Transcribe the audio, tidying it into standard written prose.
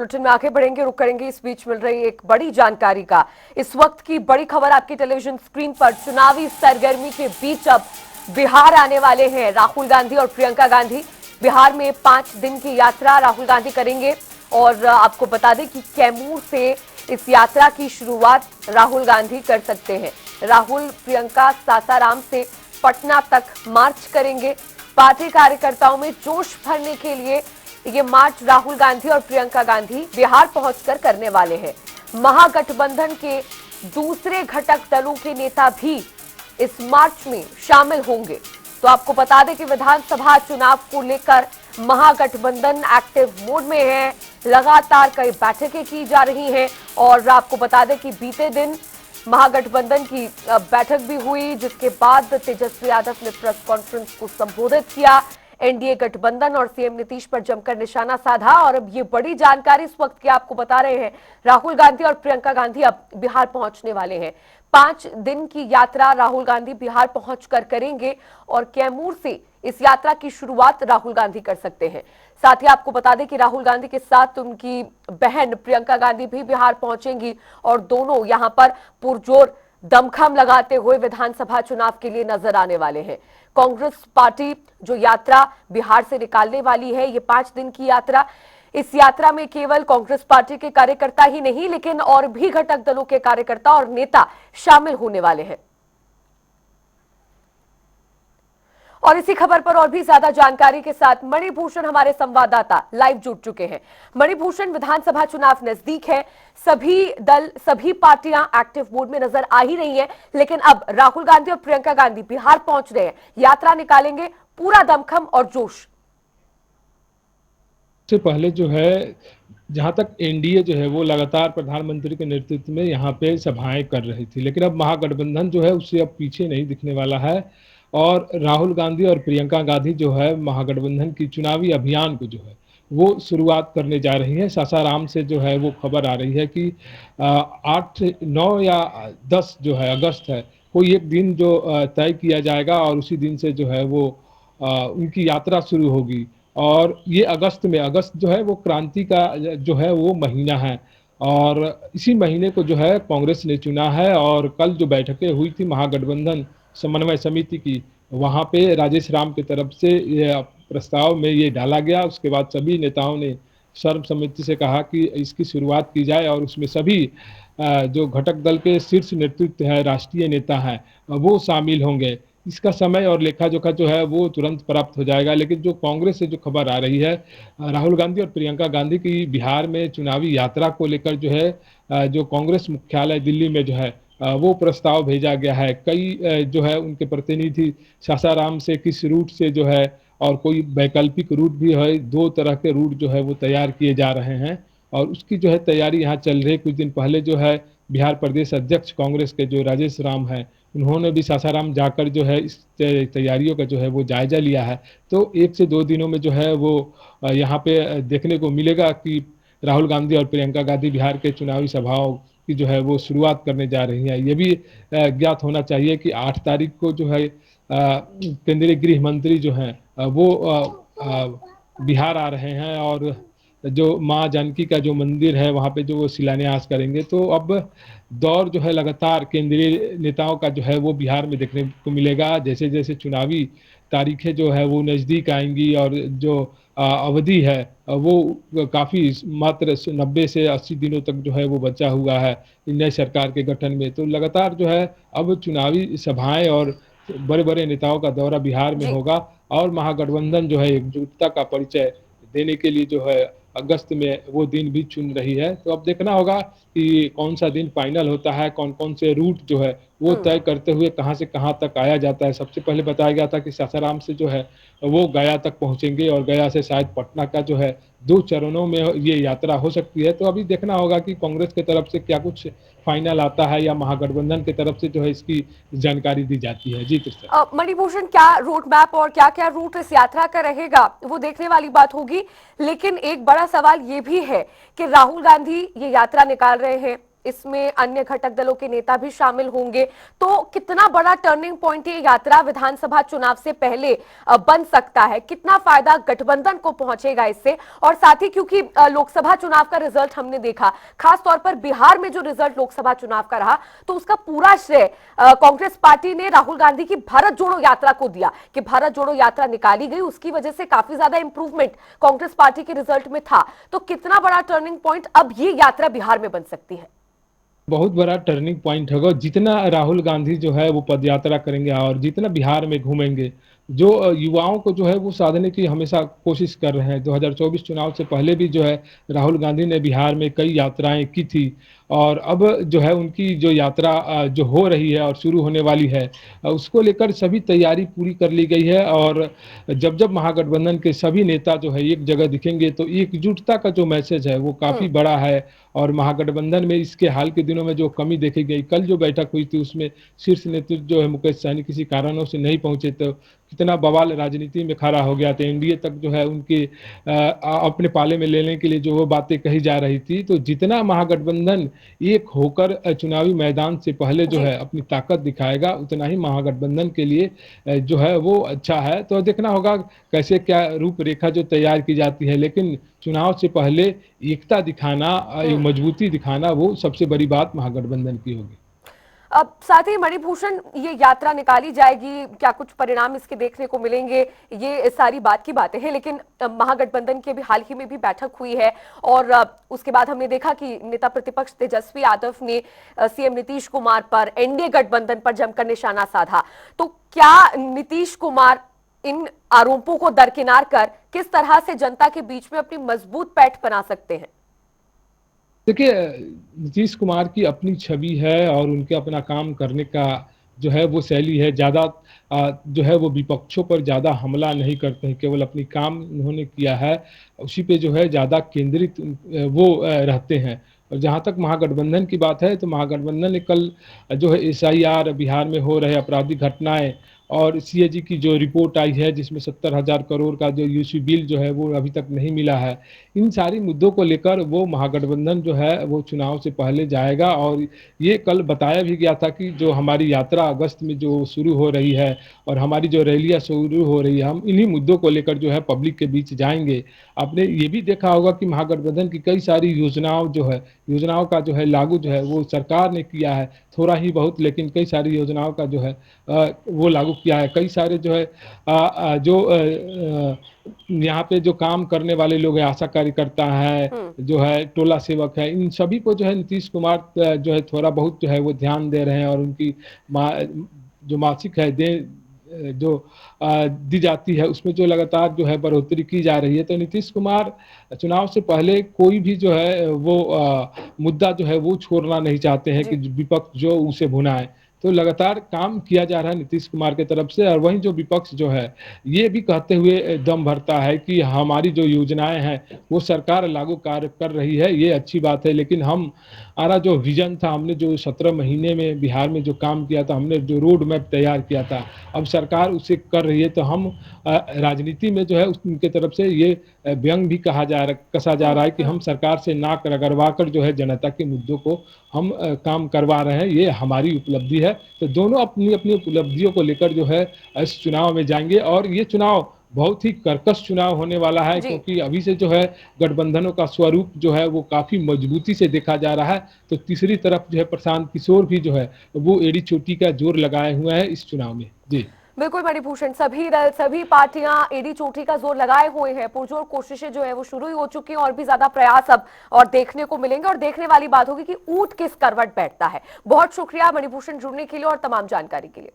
Bulletin में आगे बढ़ेंगे, रुक करेंगे इस बीच मिल रही एक बड़ी जानकारी का। इस वक्त की बड़ी खबर आपकी टेलीविजन स्क्रीन पर। चुनावी सरगर्मी के बीच अब बिहार आने वाले हैं राहुल गांधी और प्रियंका गांधी। बिहार में 5 दिन की यात्रा राहुल गांधी करेंगे और आपको बता दें कि कैमूर से इस यात्रा की शुरुआत राहुल गांधी कर सकते हैं। राहुल प्रियंका सासाराम से पटना तक मार्च करेंगे। पार्टी कार्यकर्ताओं में जोश भरने के लिए ये मार्च राहुल गांधी और प्रियंका गांधी बिहार पहुंचकर करने वाले हैं। महागठबंधन के दूसरे घटक दलों के नेता भी इस मार्च में शामिल होंगे। तो आपको बता दें कि विधानसभा चुनाव को लेकर महागठबंधन एक्टिव मोड में है। लगातार कई बैठकें की जा रही हैं और आपको बता दें कि बीते दिन महागठबंधन की बैठक भी हुई, जिसके बाद तेजस्वी यादव ने प्रेस कॉन्फ्रेंस को संबोधित किया। एनडीए गठबंधन और सीएम नीतीश पर जमकर निशाना साधा और अब ये बड़ी जानकारी इस वक्त की आपको बता रहे हैं। राहुल गांधी और प्रियंका गांधी अब बिहार पहुंचने वाले हैं। 5 दिन की यात्रा राहुल गांधी बिहार पहुंचकर करेंगे और कैमूर से इस यात्रा की शुरुआत राहुल गांधी कर सकते हैं। साथ ही आपको बता दें कि राहुल गांधी के साथ उनकी बहन प्रियंका गांधी भी बिहार पहुंचेंगी और दोनों यहां पर पुरजोर दमखम लगाते हुए विधानसभा चुनाव के लिए नजर आने वाले हैं। कांग्रेस पार्टी जो यात्रा बिहार से निकालने वाली है, ये 5 दिन की यात्रा, इस यात्रा में केवल कांग्रेस पार्टी के कार्यकर्ता ही नहीं, लेकिन और भी घटक दलों के कार्यकर्ता और नेता शामिल होने वाले हैं। और इसी खबर पर और भी ज्यादा जानकारी के साथ मणिभूषण हमारे संवाददाता लाइव जुड़ चुके हैं। मणिभूषण, विधानसभा चुनाव नजदीक है, सभी दल सभी पार्टियां एक्टिव मोड में नजर आ ही रही हैं, लेकिन अब राहुल गांधी और प्रियंका गांधी बिहार पहुंच रहे हैं, यात्रा निकालेंगे, पूरा दमखम और जोश। से पहले जो है, जहां तक एनडीए जो है वो लगातार प्रधानमंत्री के नेतृत्व में यहाँ पे सभाएं कर रही थी, लेकिन अब महागठबंधन जो है उससे अब पीछे नहीं दिखने वाला है और राहुल गांधी और प्रियंका गांधी जो है महागठबंधन की चुनावी अभियान को जो है वो शुरुआत करने जा रही है। सासाराम से जो है वो खबर आ रही है कि 8, 9 या 10 जो है अगस्त है, कोई एक दिन जो तय किया जाएगा और उसी दिन से जो है वो उनकी यात्रा शुरू होगी। और ये अगस्त जो है वो क्रांति का जो है वो महीना है और इसी महीने को जो है कांग्रेस ने चुना है। और कल जो बैठकें हुई थी महागठबंधन समन्वय समिति की, वहाँ पे राजेश राम की तरफ से ये प्रस्ताव में ये डाला गया। उसके बाद सभी नेताओं ने सर्वसम्मति से कहा कि इसकी शुरुआत की जाए और उसमें सभी जो घटक दल के शीर्ष नेतृत्व है, राष्ट्रीय नेता हैं, वो शामिल होंगे। इसका समय और लेखा जोखा जो है वो तुरंत प्राप्त हो जाएगा। लेकिन जो कांग्रेस से जो खबर आ रही है, राहुल गांधी और प्रियंका गांधी की बिहार में चुनावी यात्रा को लेकर जो है जो कांग्रेस मुख्यालय दिल्ली में जो है वो प्रस्ताव भेजा गया है। कई जो है उनके प्रतिनिधि सासाराम से किस रूट से जो है और कोई वैकल्पिक रूट भी है, 2 तरह के रूट जो है वो तैयार किए जा रहे हैं और उसकी जो है तैयारी यहाँ चल रही है। कुछ दिन पहले जो है बिहार प्रदेश अध्यक्ष कांग्रेस के जो राजेश राम है, उन्होंने भी सासाराम जाकर जो है इस तैयारियों का जो है वो जायजा लिया है। तो 1 से 2 दिनों में जो है वो यहाँ पे देखने को मिलेगा कि राहुल गांधी और प्रियंका गांधी बिहार के चुनावी सभाओं की जो है वो शुरुआत करने जा रही हैं। ये भी ज्ञात होना चाहिए कि 8 तारीख को जो है केंद्रीय गृह मंत्री जो हैं वो बिहार आ रहे हैं और जो माँ जानकी का जो मंदिर है वहाँ पे जो वो शिलान्यास करेंगे। तो अब दौर जो है लगातार केंद्रीय नेताओं का जो है वो बिहार में देखने को मिलेगा। जैसे जैसे चुनावी तारीखें जो है वो नज़दीक आएंगी और जो अवधि है वो काफ़ी मात्र 90 से 80 दिनों तक जो है वो बचा हुआ है नई सरकार के गठन में। तो लगातार जो है अब चुनावी सभाएं और बड़े बड़े नेताओं का दौरा बिहार में जी, होगा और महागठबंधन जो है एकजुटता का परिचय देने के लिए जो है अगस्त में वो दिन भी चुन रही है। तो अब देखना होगा कि कौन सा दिन फाइनल होता है, कौन कौन से रूट जो है वो तय करते हुए कहाँ से कहाँ तक आया जाता है। सबसे पहले बताया गया था कि सासाराम से जो है वो गया तक पहुंचेंगे और गया से शायद पटना का जो है 2 चरणों में ये यात्रा हो सकती है। तो अभी देखना होगा कि कांग्रेस की तरफ से क्या कुछ फाइनल आता है या महागठबंधन की तरफ से जो है इसकी जानकारी दी जाती है। जी तो मणिभूषण, क्या रोड मैप और क्या क्या रूट इस यात्रा का रहेगा वो देखने वाली बात होगी। लेकिन एक बड़ा सवाल ये भी है कि राहुल गांधी ये यात्रा निकाल रहे हैं, इसमें अन्य घटक दलों के नेता भी शामिल होंगे। तो कितना बड़ा टर्निंग पॉइंट ये यात्रा विधानसभा चुनाव से पहले बन सकता है? कितना फायदा गठबंधन को पहुंचेगा इससे? और साथ ही क्योंकि लोकसभा चुनाव का रिजल्ट हमने देखा, खास तौर पर बिहार में जो रिजल्ट लोकसभा चुनाव का रहा, तो उसका पूरा श्रेय कांग्रेस पार्टी ने राहुल गांधी की भारत जोड़ो यात्रा को दिया कि भारत जोड़ो यात्रा निकाली गई, उसकी वजह से काफी ज्यादा इंप्रूवमेंट कांग्रेस पार्टी के रिजल्ट में था। तो कितना बड़ा टर्निंग पॉइंट अब ये यात्रा बिहार में बन सकती है? बहुत बड़ा टर्निंग पॉइंट होगा। जितना राहुल गांधी जो है वो पदयात्रा करेंगे और जितना बिहार में घूमेंगे, जो युवाओं को जो है वो साधने की हमेशा कोशिश कर रहे हैं। 2024 चुनाव से पहले भी जो है राहुल गांधी ने बिहार में कई यात्राएं की थी, और अब जो है उनकी जो यात्रा जो हो रही है और शुरू होने वाली है, उसको लेकर सभी तैयारी पूरी कर ली गई है। और जब जब महागठबंधन के सभी नेता जो है एक जगह दिखेंगे तो एकजुटता का जो मैसेज है वो काफी बड़ा है। और महागठबंधन में इसके हाल के दिनों में जो कमी देखी गई, कल जो बैठक हुई थी उसमें शीर्ष नेतृत्व जो है मुकेश सहनी किसी कारणों से नहीं पहुंचे, तो कितना बवाल राजनीति में खड़ा हो गया था। एनडीए तक जो है उनके अपने पाले में लेने के लिए जो वो बातें कही जा रही थी। तो जितना महागठबंधन एक होकर चुनावी मैदान से पहले जो है अपनी ताकत दिखाएगा, उतना ही महागठबंधन के लिए जो है वो अच्छा है। तो देखना होगा कैसे क्या रूपरेखा जो तैयार की जाती है, लेकिन चुनाव से पहले एकता दिखाना, एक मजबूती दिखाना, वो सबसे बड़ी बात महागठबंधन की होगी। अब साथ ही मणिभूषण, ये यात्रा निकाली जाएगी, क्या कुछ परिणाम इसके देखने को मिलेंगे, ये सारी बात की बातें हैं। लेकिन महागठबंधन के भी हाल ही में भी बैठक हुई है और उसके बाद हमने देखा कि नेता प्रतिपक्ष तेजस्वी यादव ने सीएम नीतीश कुमार पर, एनडीए गठबंधन पर जमकर निशाना साधा। तो क्या नीतीश कुमार इन आरोपों को दरकिनार कर किस तरह से जनता के बीच में अपनी मजबूत पैठ बना सकते हैं? देखिए, नीतीश कुमार की अपनी छवि है और उनके अपना काम करने का जो है वो शैली है। ज़्यादा जो है वो विपक्षों पर ज़्यादा हमला नहीं करते हैं, केवल अपनी काम उन्होंने किया है उसी पे जो है ज़्यादा केंद्रित वो रहते हैं। और जहाँ तक महागठबंधन की बात है, तो महागठबंधन ने कल जो है एसआईआर, बिहार में हो रहे आपराधिक घटनाएं और सीएजी की जो रिपोर्ट आई है जिसमें 70,000 करोड़ का जो यूसी बिल जो है वो अभी तक नहीं मिला है, इन सारी मुद्दों को लेकर वो महागठबंधन जो है वो चुनाव से पहले जाएगा। और ये कल बताया भी गया था कि जो हमारी यात्रा अगस्त में जो शुरू हो रही है और हमारी जो रैलियाँ शुरू हो रही है, हम इन्हीं मुद्दों को लेकर जो है पब्लिक के बीच जाएंगे। आपने ये भी देखा होगा कि महागठबंधन की कई सारी योजनाओं का जो है लागू जो है वो सरकार ने किया है, थोड़ा ही बहुत, लेकिन कई सारी योजनाओं का जो है वो लागू किया है। कई सारे जो है यहाँ पे जो काम करने वाले लोग हैं, आशा कार्यकर्ता है, जो है टोला सेवक है, इन सभी को जो है नीतीश कुमार जो है थोड़ा बहुत जो है वो ध्यान दे रहे हैं। और उनकी जो मासिक है दे जो दी जाती है उसमें जो लगातार जो है बढ़ोतरी की जा रही है। तो नीतीश कुमार चुनाव से पहले कोई भी जो है वो मुद्दा जो है वो छोड़ना नहीं चाहते हैं कि विपक्ष जो उसे भुनाए। तो लगातार काम किया जा रहा है नीतीश कुमार की तरफ से। और वहीं जो विपक्ष जो है ये भी कहते हुए दम भरता है कि हमारी जो योजनाएं हैं वो सरकार लागू कार्य कर रही है, ये अच्छी बात है, लेकिन हमारा जो विजन था, हमने जो 17 महीने में बिहार में जो काम किया था, हमने जो रोड मैप तैयार किया था, अब सरकार उसे कर रही है। तो हम राजनीति में जो है उनके तरफ से ये व्यंग भी कसा जा रहा है कि हम सरकार से नाक रगड़वा कर जो है जनता के मुद्दों को हम काम करवा रहे हैं, ये हमारी उपलब्धि है। तो दोनों अपनी अपनी उपलब्धियों को लेकर जो है इस चुनाव में जाएंगे। और ये चुनाव बहुत ही कर्कश चुनाव होने वाला है, क्योंकि अभी से जो है गठबंधनों का स्वरूप जो है वो काफी मजबूती से देखा जा रहा है। तो तीसरी तरफ जो है प्रशांत किशोर भी जो है वो एड़ी चोटी का जोर लगाए हुए हैं इस चुनाव में। जी बिल्कुल मणिभूषण, सभी दल, सभी पार्टियां एडी चोटी का जोर लगाए हुए हैं। पुरजोर कोशिशें जो है वो शुरू ही हो चुकी हैं और भी ज्यादा प्रयास अब और देखने को मिलेंगे। और देखने वाली बात होगी कि ऊंट किस करवट बैठता है। बहुत शुक्रिया मणिभूषण जुड़ने के लिए और तमाम जानकारी के लिए।